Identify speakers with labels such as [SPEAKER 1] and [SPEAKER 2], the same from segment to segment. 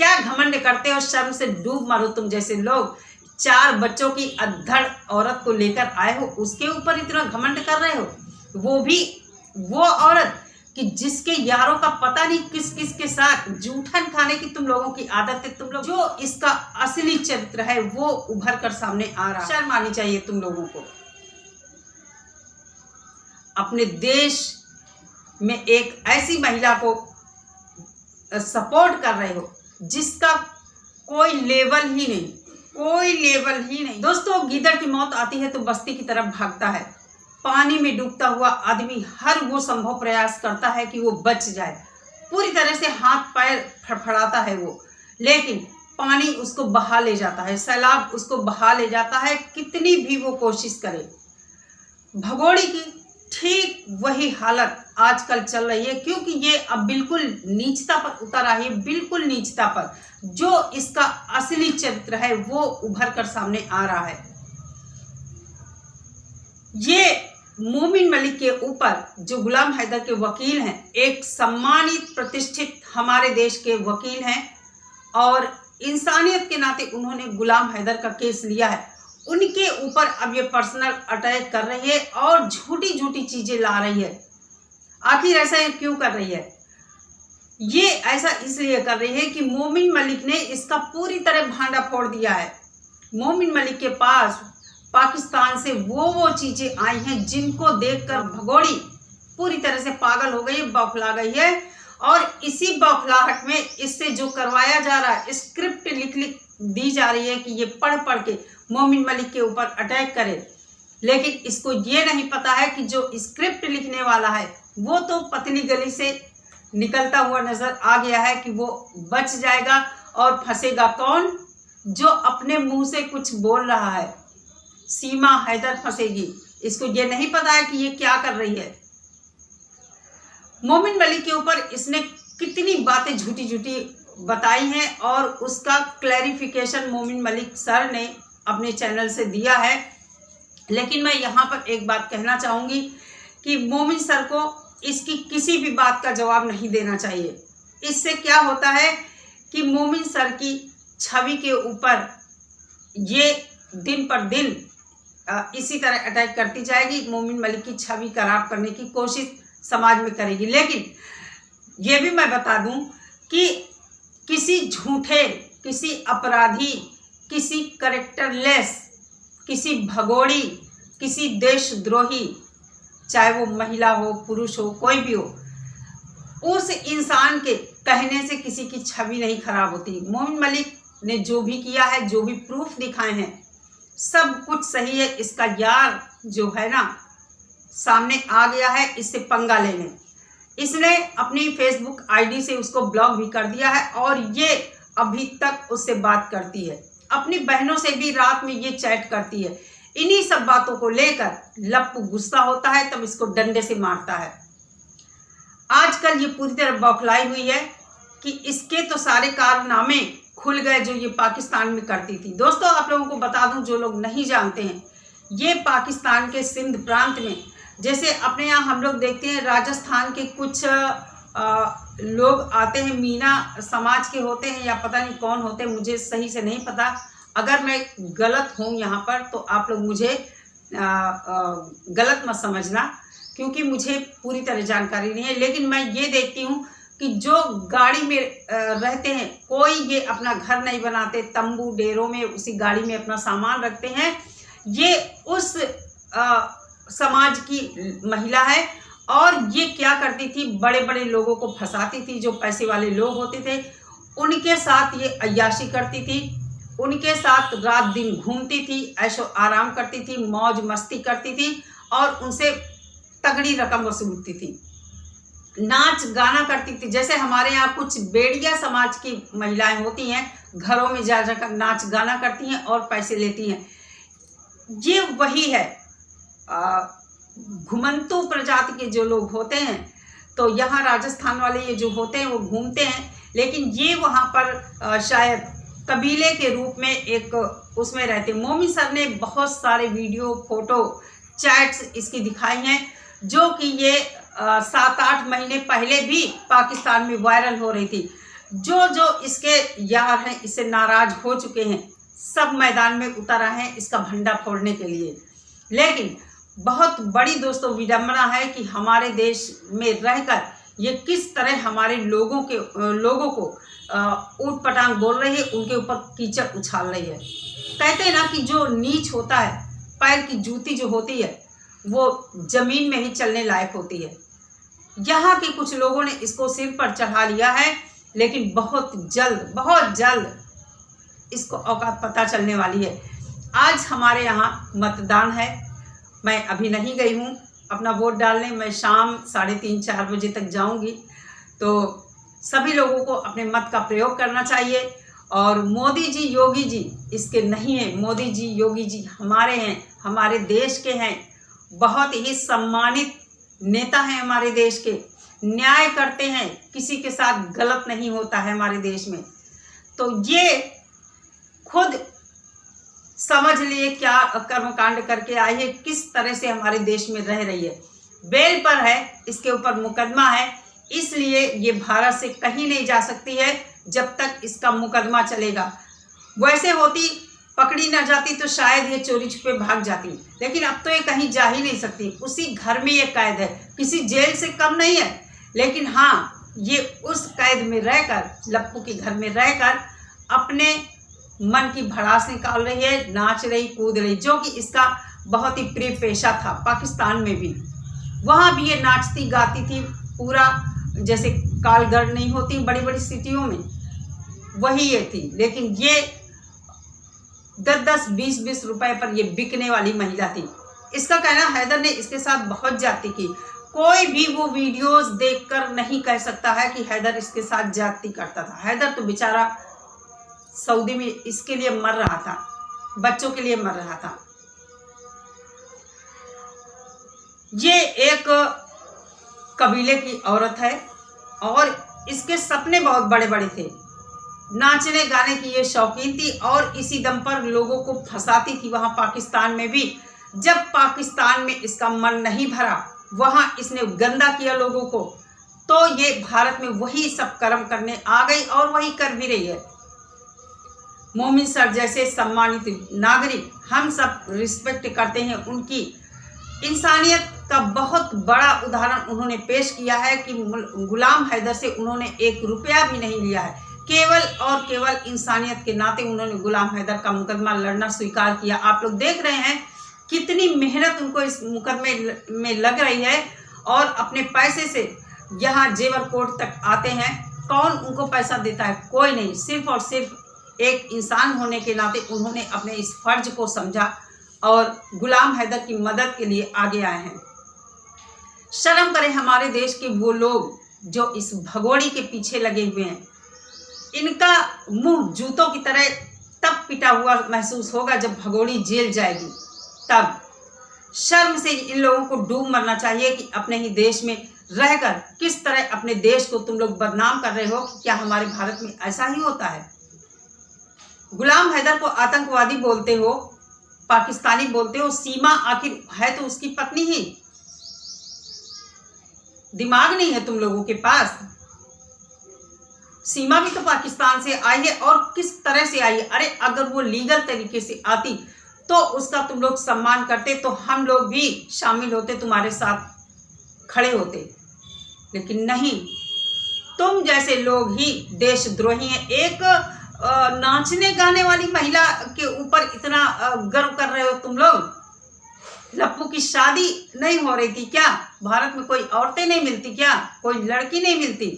[SPEAKER 1] क्या घमंड करते हो, शर्म से डूब मरो तुम जैसे लोग। 4 बच्चों की अधड़ औरत को लेकर आए हो, उसके ऊपर इतना घमंड कर रहे हो। वो भी वो औरत कि जिसके यारों का पता नहीं किस किस के साथ जूठन खाने की तुम लोगों की आदत है। तुम लोग जो इसका असली चरित्र है वो उभर कर सामने आ रहा है। शर्म आनी चाहिए तुम लोगों को। अपने देश में एक ऐसी महिला को सपोर्ट कर रहे हो जिसका कोई लेवल ही नहीं, कोई लेवल ही नहीं। दोस्तों, गीदड़ की मौत आती है तो बस्ती की तरफ भागता है। पानी में डूबता हुआ आदमी हर वो संभव प्रयास करता है कि वो बच जाए। पूरी तरह से हाथ पैर फड़फड़ाता है वो, लेकिन पानी उसको बहा ले जाता है, सैलाब उसको बहा ले जाता है, कितनी भी वो कोशिश करे। भगोड़ी की ठीक वही हालत आजकल चल रही है, क्योंकि ये अब बिल्कुल नीचता पर उतर आई है, बिल्कुल नीचता पर। जो इसका असली चरित्र है वो उभर कर सामने आ रहा है। ये मोमिन मलिक के ऊपर जो गुलाम हैदर के वकील हैं, एक सम्मानित प्रतिष्ठित हमारे देश के वकील हैं और इंसानियत के नाते उन्होंने गुलाम हैदर का केस लिया है, उनके ऊपर अब ये पर्सनल अटैक कर रही है और झूठी झूठी चीजें ला रही है। आखिर ऐसा ये क्यों कर रही है? ये ऐसा इसलिए कर रही है कि मोमिन मलिक ने इसका पूरी तरह भांडा फोड़ दिया है। मोमिन मलिक के पास पाकिस्तान से वो चीजें आई हैं जिनको देखकर भगोड़ी पूरी तरह से पागल हो गई, बौखला गई है। और इसी बौखलाहट में इससे जो करवाया जा रहा है, स्क्रिप्ट लिख दी जा रही है कि ये पढ़ पढ़ के मोमिन मलिक के ऊपर अटैक करे। लेकिन इसको ये नहीं पता है कि जो स्क्रिप्ट लिखने वाला है वो तो पतली गली से निकलता हुआ नजर आ गया है कि वो बच जाएगा। और फंसेगा कौन? जो अपने मुंह से कुछ बोल रहा है, सीमा हैदर फंसेगी। इसको ये नहीं पता है कि ये क्या कर रही है। मोमिन मलिक के ऊपर इसने कितनी बातें झूठी झूठी बताई हैं और उसका क्लैरिफिकेशन मोमिन मलिक सर ने अपने चैनल से दिया है। लेकिन मैं यहाँ पर एक बात कहना चाहूँगी कि मोमिन सर को इसकी किसी भी बात का जवाब नहीं देना चाहिए। इससे क्या होता है कि मोमिन सर की छवि के ऊपर ये दिन पर दिन इसी तरह अटैक करती जाएगी। मोमिन मलिक की छवि खराब करने की कोशिश समाज में करेगी। लेकिन ये भी मैं बता दूं कि किसी झूठे, किसी अपराधी, किसी करेक्टरलेस, किसी भगोड़ी, किसी देशद्रोही, चाहे वो महिला हो, पुरुष हो, कोई भी हो, उस इंसान के कहने से किसी की छवि नहीं खराब होती। मोमिन मलिक ने जो भी किया है, जो भी प्रूफ दिखाए हैं, सब कुछ सही है। इसका यार जो है ना सामने आ गया है इससे पंगा लेने। इसने अपनी फेसबुक आईडी से उसको ब्लॉक भी कर दिया है और ये अभी तक उससे बात करती है। अपनी बहनों से भी रात में ये चैट करती है। इन्हीं सब बातों को लेकर लप्पू गुस्सा होता है, तब इसको डंडे से मारता है। आजकल ये पूरी तरह बौखलाई हुई है कि इसके तो सारे कारनामे खुल गए जो ये पाकिस्तान में करती थी। दोस्तों, आप लोगों को बता दूं, जो लोग नहीं जानते हैं, ये पाकिस्तान के सिंध प्रांत में, जैसे अपने यहाँ हम लोग देखते हैं राजस्थान के कुछ लोग आते हैं, मीना समाज के होते हैं या पता नहीं कौन होते हैं, मुझे सही से नहीं पता। अगर मैं गलत हूँ यहाँ पर तो आप लोग मुझे गलत मत समझना, क्योंकि मुझे पूरी तरह जानकारी नहीं है। लेकिन मैं ये देखती हूँ कि जो गाड़ी में रहते हैं, कोई ये अपना घर नहीं बनाते, तंबू डेरों में उसी गाड़ी में अपना सामान रखते हैं। ये उस समाज की महिला है और ये क्या करती थी, बड़े बड़े लोगों को फंसाती थी। जो पैसे वाले लोग होते थे उनके साथ ये अय्याशी करती थी, उनके साथ रात दिन घूमती थी, ऐशो आराम करती थी, मौज मस्ती करती थी और उनसे तगड़ी रकम वसूलती थी। नाच गाना करती थी। जैसे हमारे यहाँ कुछ बेड़िया समाज की महिलाएं होती हैं, घरों में जा जाकर नाच गाना करती हैं और पैसे लेती हैं। ये वही है। घुमंतु प्रजाति के जो लोग होते हैं, तो यहाँ राजस्थान वाले ये जो होते हैं वो घूमते हैं, लेकिन ये वहाँ पर शायद कबीले के रूप में एक उसमें रहते। मोमिन सर ने बहुत सारे वीडियो, फोटो, चैट्स इसकी दिखाई हैं, जो कि ये 7-8 महीने पहले भी पाकिस्तान में वायरल हो रही थी। जो जो इसके यार हैं इससे नाराज हो चुके हैं, सब मैदान में उतर आए हैं इसका भंडा फोड़ने के लिए। लेकिन बहुत बड़ी दोस्तों विडंबना है कि हमारे देश में रहकर ये किस तरह हमारे लोगों को ऊट पटांग बोल रही है, उनके ऊपर कीचड़ उछाल रही है। कहते हैं ना कि जो नीच होता है, पैर की जूती जो होती है वो जमीन में ही चलने लायक होती है। यहाँ के कुछ लोगों ने इसको सिर पर चढ़ा लिया है, लेकिन बहुत जल्द इसको औकात पता चलने वाली है। आज हमारे यहाँ मतदान है, मैं अभी नहीं गई हूँ अपना वोट डालने। मैं शाम 3:30-4 बजे तक जाऊँगी। तो सभी लोगों को अपने मत का प्रयोग करना चाहिए। और मोदी जी, योगी जी इसके नहीं है। मोदी जी, योगी जी हमारे हैं, हमारे देश के हैं, बहुत ही सम्मानित नेता हैं हमारे देश के, न्याय करते हैं, किसी के साथ गलत नहीं होता है हमारे देश में। तो ये खुद समझ लिए क्या कर्मकांड करके आई है, किस तरह से हमारे देश में रह रही है। बेल पर है, इसके ऊपर मुकदमा है, इसलिए ये भारत से कहीं नहीं जा सकती है जब तक इसका मुकदमा चलेगा। वैसे होती, पकड़ी ना जाती तो शायद ये चोरी छुपे भाग जाती, लेकिन अब तो ये कहीं जा ही नहीं सकती। उसी घर में ये कैद है, किसी जेल से कम नहीं है। लेकिन हाँ, ये उस कैद में रहकर, लप्पू के घर में रहकर अपने मन की भड़ास निकाल रही है, नाच रही, कूद रही, जो कि इसका बहुत ही प्रिय पेशा था। पाकिस्तान में भी, वहाँ भी ये नाचती गाती थी पूरा, जैसे कालगढ़ नहीं होती बड़ी बड़ी सिटियों में, वही ये थी। लेकिन ये 10-10, 20-20 रुपए पर ये बिकने वाली महिला थी। इसका कहना, हैदर ने इसके साथ बहुत ज्यादती की। कोई भी वो वीडियोस देखकर नहीं कह सकता है कि हैदर इसके साथ ज्यादती करता था। हैदर तो बेचारा सऊदी में इसके लिए मर रहा था, बच्चों के लिए मर रहा था। ये एक कबीले की औरत है और इसके सपने बहुत बड़े बड़े थे। नाचने गाने की ये शौकीन थी और इसी दम पर लोगों को फंसाती थी वहां पाकिस्तान में भी। जब पाकिस्तान में इसका मन नहीं भरा, वहां इसने गंदा किया लोगों को, तो ये भारत में वही सब कर्म करने आ गई और वही कर भी रही है। मोमिन सर जैसे सम्मानित नागरिक, हम सब रिस्पेक्ट करते हैं उनकी। इंसानियत का बहुत बड़ा उदाहरण उन्होंने पेश किया है कि गुलाम हैदर से उन्होंने 1 रुपया भी नहीं लिया है। केवल और केवल इंसानियत के नाते उन्होंने गुलाम हैदर का मुकदमा लड़ना स्वीकार किया। आप लोग देख रहे हैं कितनी मेहनत उनको इस मुकदमे में लग रही है और अपने पैसे से यहाँ जेवर कोर्ट तक आते हैं। कौन उनको पैसा देता है? कोई नहीं। सिर्फ और सिर्फ एक इंसान होने के नाते उन्होंने अपने इस फर्ज को समझा और गुलाम हैदर की मदद के लिए आगे आए हैं। शर्म करें हमारे देश के वो लोग जो इस भगोड़ी के पीछे लगे हुए हैं। इनका मुंह जूतों की तरह तब पिटा हुआ महसूस होगा जब भगोड़ी जेल जाएगी, तब शर्म से इन लोगों को डूब मरना चाहिए कि अपने ही देश में रहकर किस तरह अपने देश को तुम लोग बदनाम कर रहे हो। कि क्या हमारे भारत में ऐसा ही होता है? गुलाम हैदर को आतंकवादी बोलते हो, पाकिस्तानी बोलते हो, सीमा आखिर है तो उसकी पत्नी ही। दिमाग नहीं है तुम लोगों के पास? सीमा भी तो पाकिस्तान से आई है और किस तरह से आई है। अरे अगर वो लीगल तरीके से आती तो उसका तुम लोग सम्मान करते, तो हम लोग भी शामिल होते, तुम्हारे साथ खड़े होते। लेकिन नहीं, तुम जैसे लोग ही देशद्रोही हैं। एक नाचने गाने वाली महिला के ऊपर इतना गर्व कर रहे हो तुम लोग। लप्पू की शादी नहीं हो रही थी क्या? भारत में कोई औरतें नहीं मिलती क्या? कोई लड़की नहीं मिलती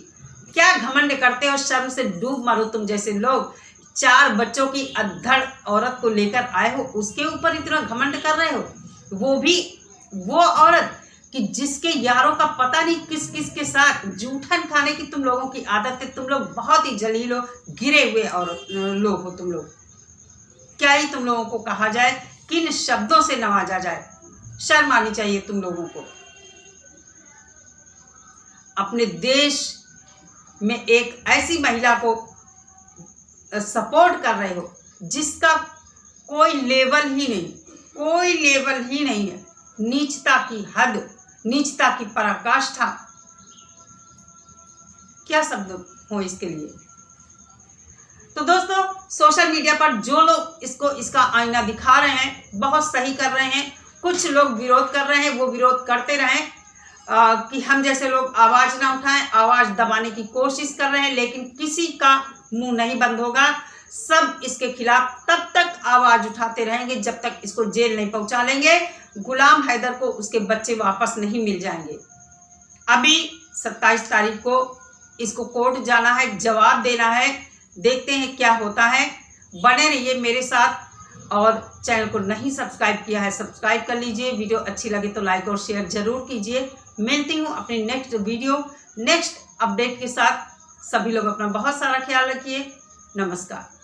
[SPEAKER 1] क्या? घमंड करते हो, शर्म से डूब मरो तुम जैसे लोग। 4 बच्चों की अधड़ औरत को लेकर आए हो, उसके ऊपर इतना घमंड कर रहे हो। वो भी वो औरत कि जिसके यारों का पता नहीं किस किस के साथ जूठन खाने की तुम लोगों की आदत है। तुम लोग बहुत ही जलील हो, गिरे हुए औरत लोग हो तुम लोग। क्या ही तुम लोगों को कहा जाए, किन शब्दों से नवाजा जाए? शर्म आनी चाहिए तुम लोगों को। अपने देश में एक ऐसी महिला को सपोर्ट कर रहे हो जिसका कोई लेवल ही नहीं, कोई लेवल ही नहीं है। नीचता की हद, नीचता की पराकाष्ठा, क्या शब्द हो इसके लिए? तो दोस्तों, सोशल मीडिया पर जो लोग इसका आईना दिखा रहे हैं, बहुत सही कर रहे हैं। कुछ लोग विरोध कर रहे हैं, वो विरोध करते रहें। कि हम जैसे लोग आवाज ना उठाएं, आवाज दबाने की कोशिश कर रहे हैं, लेकिन किसी का मुंह नहीं बंद होगा। सब इसके खिलाफ तब तक आवाज उठाते रहेंगे जब तक इसको जेल नहीं पहुंचा लेंगे। गुलाम हैदर को उसके बच्चे वापस नहीं मिल जाएंगे। अभी 27 तारीख को इसको कोर्ट जाना है, जवाब देना है। देखते हैं क्या होता है। बने रहिए मेरे साथ, और चैनल को नहीं सब्सक्राइब किया है सब्सक्राइब कर लीजिए। वीडियो अच्छी लगे तो लाइक और शेयर जरूर कीजिए। मिलती हूँ अपनी नेक्स्ट वीडियो, नेक्स्ट अपडेट के साथ। सभी लोग अपना बहुत सारा ख्याल रखिए। नमस्कार।